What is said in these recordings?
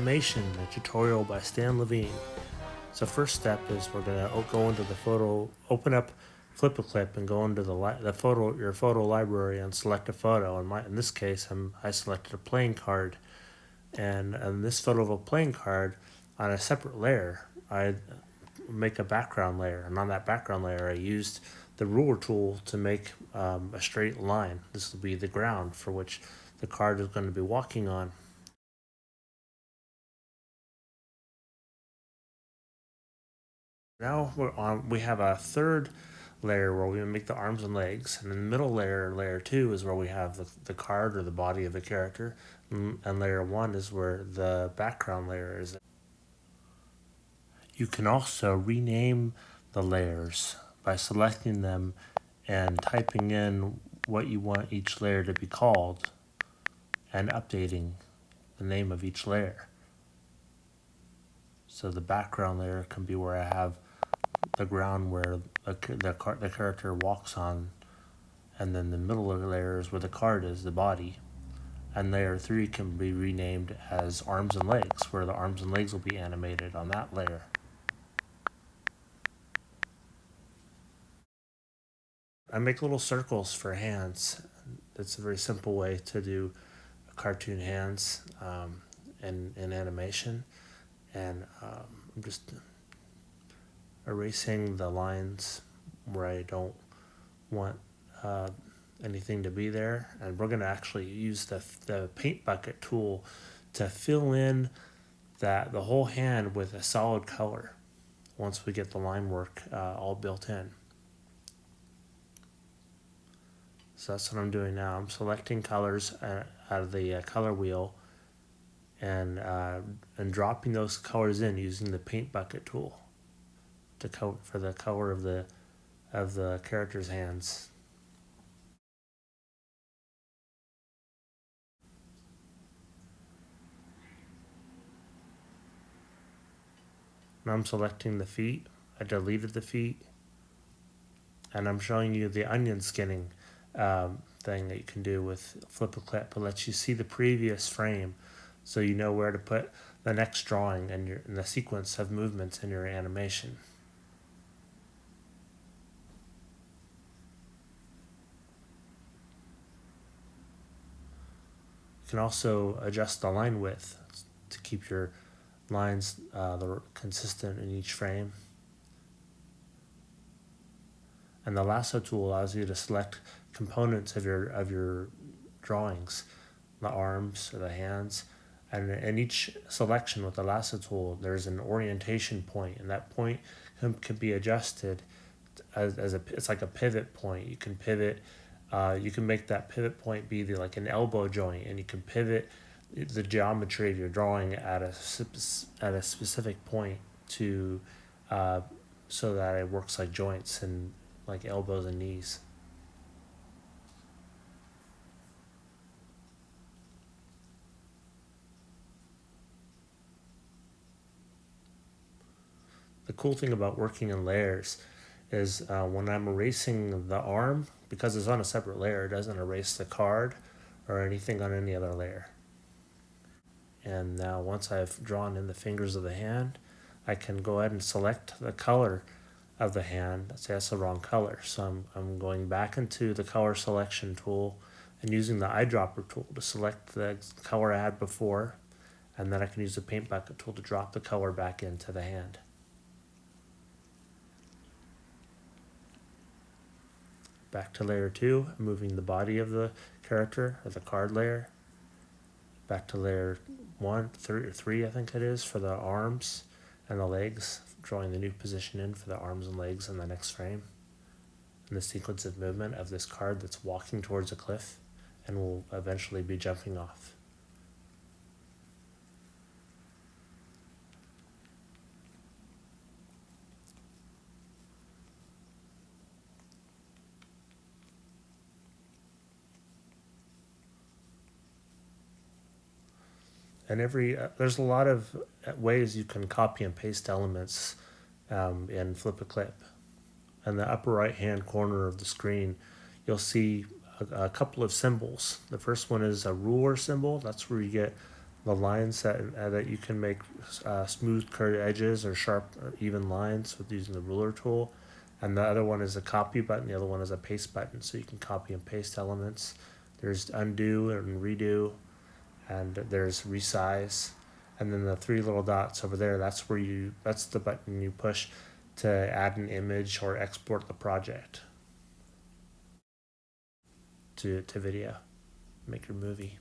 Animation, a tutorial by Stan Levine. So first step is we're gonna go into the photo, open up FlipaClip and go into your photo library and select a photo. In this case, I selected a playing card, and in this photo of a playing card, on a separate layer, I make a background layer, and on that background layer, I used the ruler tool to make a straight line. This will be the ground for which the card is going to be walking on. Now we have a third layer where we make the arms and legs, and in the middle layer, layer 2, is where we have the card or the body of the character, and layer 1 is where the background layer is. You can also rename the layers by selecting them and typing in what you want each layer to be called and updating the name of each layer. So the background layer can be where I have the ground where the character walks on, and then the middle layer is where the card is, the body. And layer 3 can be renamed as arms and legs, where the arms and legs will be animated on that layer. I make little circles for hands. It's a very simple way to do cartoon hands in animation. And I'm just erasing the lines where I don't want anything to be there, and we're going to actually use the paint bucket tool to fill in the whole hand with a solid color once we get the line work all built in. So that's what I'm doing now. I'm selecting colors out of the color wheel and dropping those colors in using the paint bucket tool for the color of the character's hands. Now I'm selecting the feet. I deleted the feet, and I'm showing you the onion skinning thing that you can do with FlipaClip. It lets you see the previous frame, so you know where to put the next drawing and in the sequence of movements in your animation. You can also adjust the line width to keep your lines consistent in each frame. And the Lasso Tool allows you to select components of your drawings, the arms or the hands, and in each selection with the Lasso Tool, there's an orientation point, and that point can be adjusted it's like a pivot point. You can pivot. You can make that pivot point be like an elbow joint, and you can pivot the geometry of your drawing at a specific point to so that it works like joints and like elbows and knees. The cool thing about working in layers is when I'm erasing the arm, because it's on a separate layer, it doesn't erase the card or anything on any other layer. And now once I've drawn in the fingers of the hand, I can go ahead and select the color of the hand. Say that's the wrong color. So I'm going back into the color selection tool and using the eyedropper tool to select the color I had before, and then I can use the paint bucket tool to drop the color back into the hand. Back to layer 2, moving the body of the character or the card layer. Back to layer 3, I think it is, for the arms and the legs, drawing the new position in for the arms and legs in the next frame. And the sequence of movement of this card that's walking towards a cliff and will eventually be jumping off. And there's a lot of ways you can copy and paste elements in FlipaClip. In the upper right hand corner of the screen, you'll see a couple of symbols. The first one is a ruler symbol. That's where you get the lines that you can make smooth curved edges or sharp or even lines with using the ruler tool. And the other one is a copy button. The other one is a paste button, so you can copy and paste elements. There's undo and redo, and there's resize. And then the three little dots over there, that's the button you push to add an image or export the project to video, make your movie.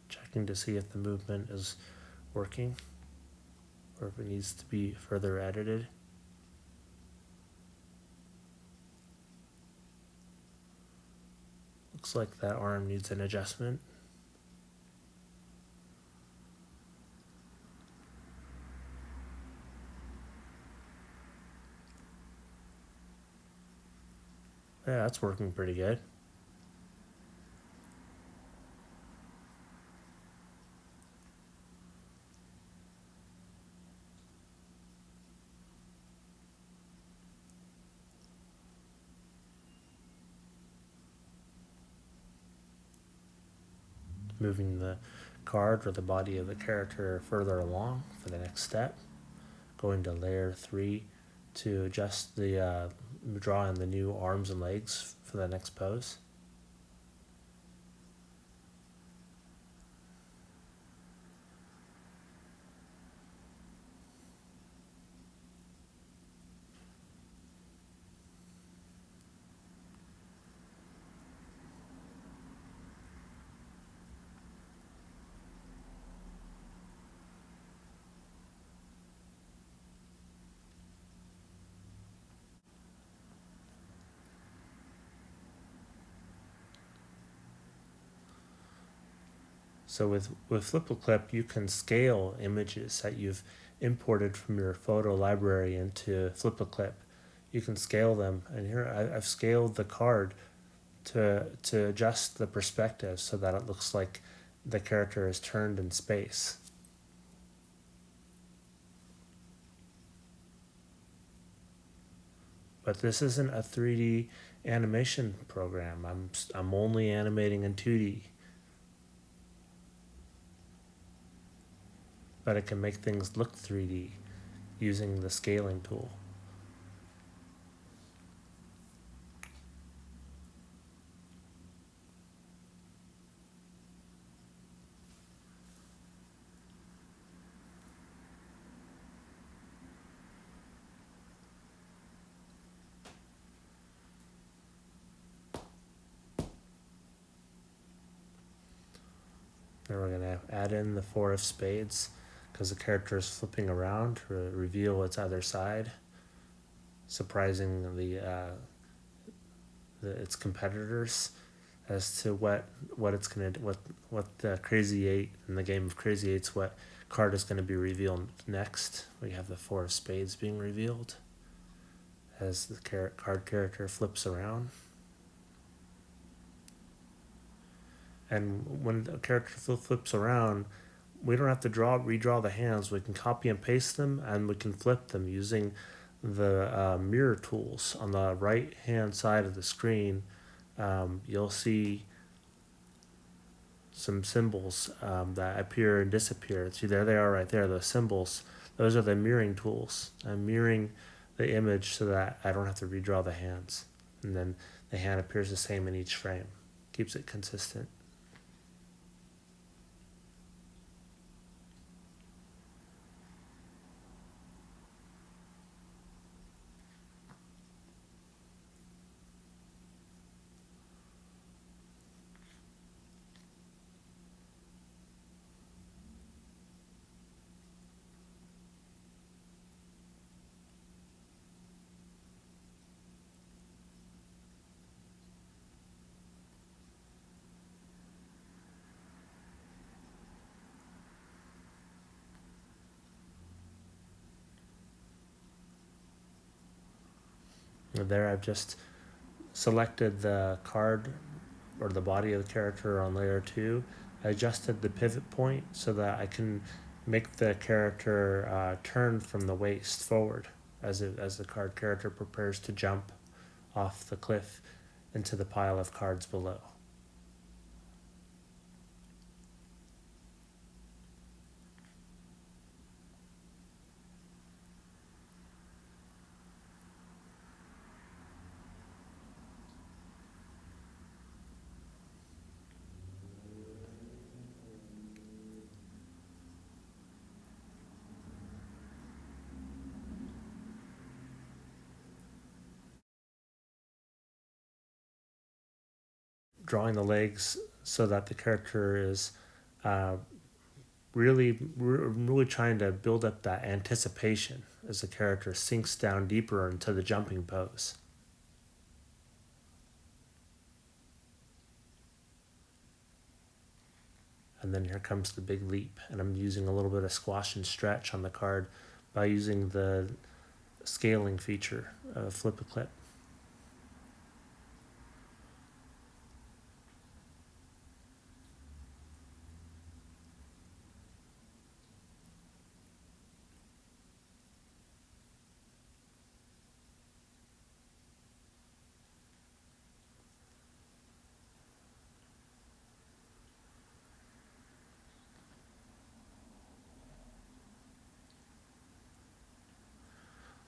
Checking to see if the movement is working or if it needs to be further edited. Looks like that arm needs an adjustment. Yeah, that's working pretty good. Moving the card or the body of the character further along for the next step. Going to layer 3 to adjust the draw in the new arms and legs for the next pose. So with FlipaClip, you can scale images that you've imported from your photo library into FlipaClip. You can scale them, and here I've scaled the card to adjust the perspective so that it looks like the character is turned in space. But this isn't a 3D animation program. I'm only animating in 2D. But it can make things look 3D using the scaling tool. Then we're going to add in the 4 of spades because the character is flipping around to reveal its other side, surprising its competitors as to what it's gonna what the Crazy 8 in the game of Crazy 8's what card is going to be revealed next. We have the 4 of spades being revealed as the card character flips around. And when the character flips around, we don't have to redraw the hands. We can copy and paste them, and we can flip them using the mirror tools. On the right hand side of the screen, you'll see some symbols that appear and disappear. See, there they are right there, those symbols. Those are the mirroring tools. I'm mirroring the image so that I don't have to redraw the hands. And then the hand appears the same in each frame. Keeps it consistent. There I've just selected the card or the body of the character on layer 2, adjusted the pivot point so that I can make the character turn from the waist forward as the card character prepares to jump off the cliff into the pile of cards below. Drawing the legs so that the character is uh, really trying to build up that anticipation as the character sinks down deeper into the jumping pose. And then here comes the big leap, and I'm using a little bit of squash and stretch on the card by using the scaling feature of FlipaClip.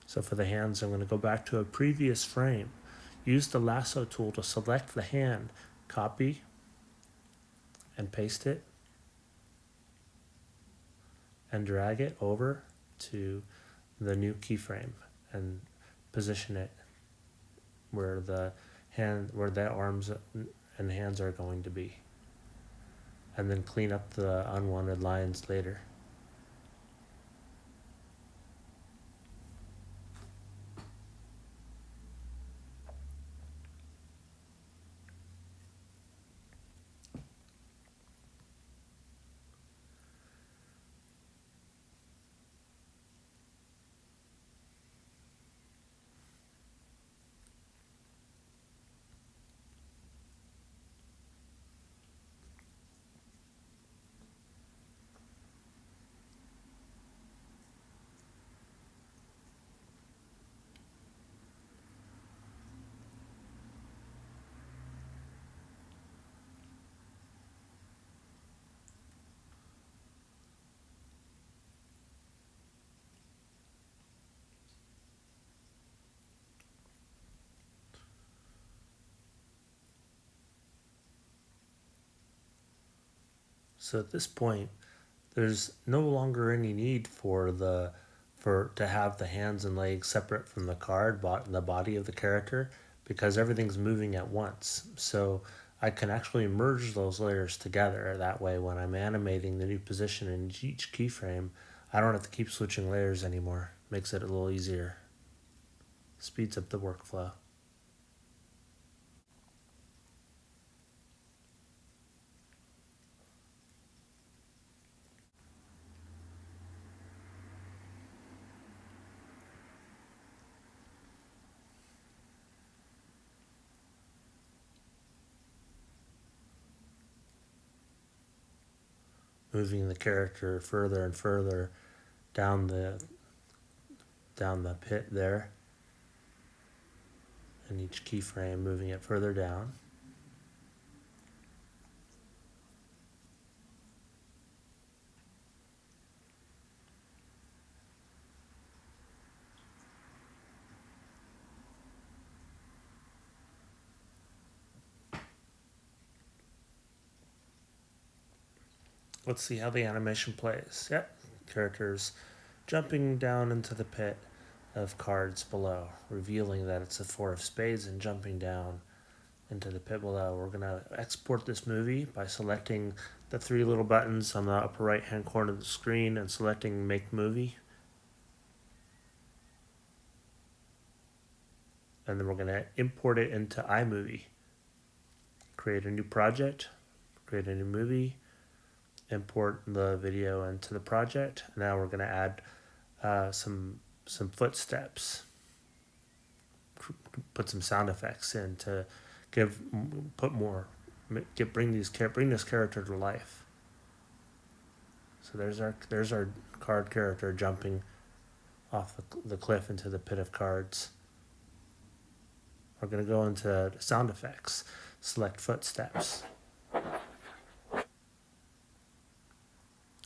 So for the hands, I'm going to go back to a previous frame. Use the Lasso Tool to select the hand, copy, and paste it, and drag it over to the new keyframe and position it where the arms and hands are going to be. And then clean up the unwanted lines later. So at this point, there's no longer any need to have the hands and legs separate from the card, the body of the character, because everything's moving at once. So I can actually merge those layers together. That way, when I'm animating the new position in each keyframe, I don't have to keep switching layers anymore. Makes it a little easier. Speeds up the workflow. Moving the character further and further down the pit there, and each keyframe moving it further down. Let's see how the animation plays. Yep, characters jumping down into the pit of cards below, revealing that it's a 4 of spades and jumping down into the pit below. We're going to export this movie by selecting the 3 little buttons on the upper right hand corner of the screen and selecting Make Movie. And then we're going to import it into iMovie. Create a new project, create a new movie, import the video into the project. Now we're going to add some footsteps. put some sound effects in to bring this character to life. So there's our card character jumping off the cliff into the pit of cards. We're going to go into sound effects, select footsteps,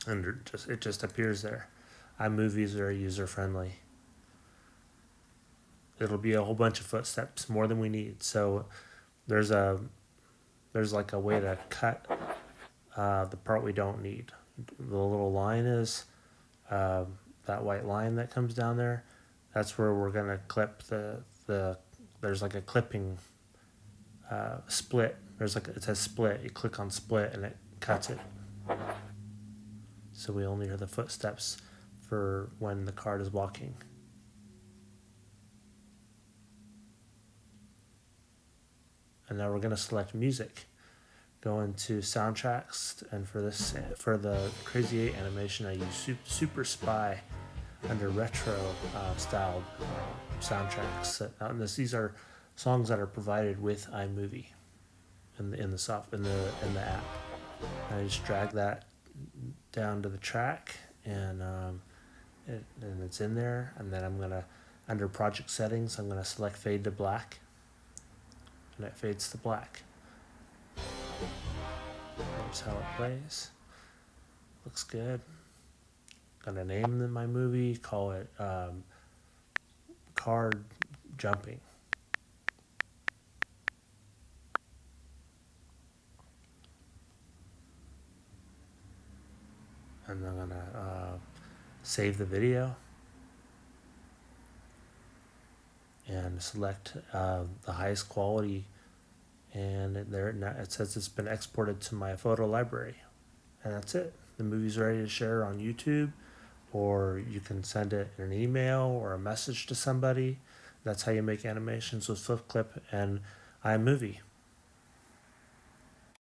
and it just appears there. iMovie is very user friendly. It'll be a whole bunch of footsteps, more than we need. So there's like a way to cut the part we don't need. The little line is that white line that comes down there. That's where we're gonna clip there's like a clipping split. It says split. You click on split and it cuts it. So we only hear the footsteps for when the card is walking. And now we're going to select music. Go into soundtracks, and for the Crazy 8 animation, I use Super Spy under retro styled soundtracks. These are songs that are provided with iMovie in the app. And I just drag that down to the track, and it's in there. And then I'm gonna, under project settings, I'm gonna select fade to black. And it fades to black. Here's how it plays. Looks good. Gonna name my movie, call it Card Jumping. And I'm gonna save the video and select the highest quality, and it says it's been exported to my photo library, and that's it. The movie's ready to share on YouTube, or you can send it in an email or a message to somebody. That's how you make animations with FlipaClip and iMovie.